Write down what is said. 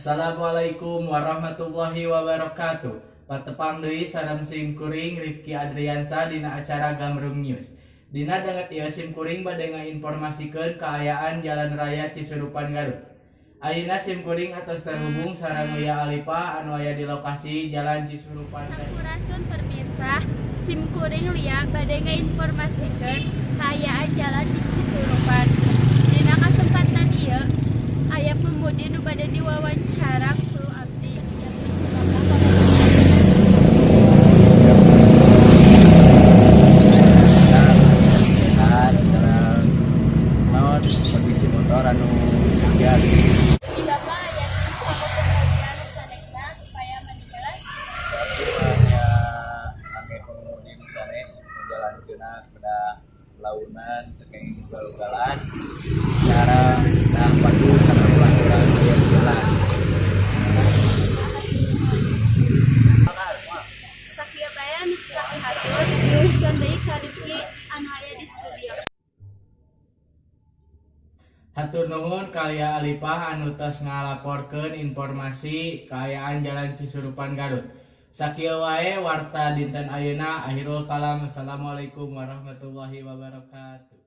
Assalamualaikum warahmatullahi wabarakatuh. Patepang deui sareng sim kuring Rifki Adriansa dina acara Gamrung News. Dina danget ieu sim kuring bade ngainformasikeun kaayaan Jalan Raya Cisurupan Garut. Ayeuna sim kuring atos terhubung sareng Lia Alipa anu aya di lokasi Jalan Cisurupan Garut. Sampurasun pemirsa, sim kuring Lia bade ngainformasikeun kaayaan Jalan di Cisurupan. Dina kasempatan ieu aya pemudi nu bade diwawancara ku abdi. Kondisi motor anu jadi Jika aya sama pengajian sanekna supaya meninggal hanya pakai pengemudi misalnya jalan kena pada launan terkait ugal-ugalan sekarang nah padu sama pelaturan jalan sakieu bae nu kaki hatur diurusan deui ka Rifki anu aya di studio. Hatur nuhun ka Lia Alipa anu tos ngalaporkeun informasi kaayaan Jalan Cisurupan Garut. Sakieu wae warta dinten ayeuna. Akhirul kalam. Assalamualaikum warahmatullahi wabarakatuh.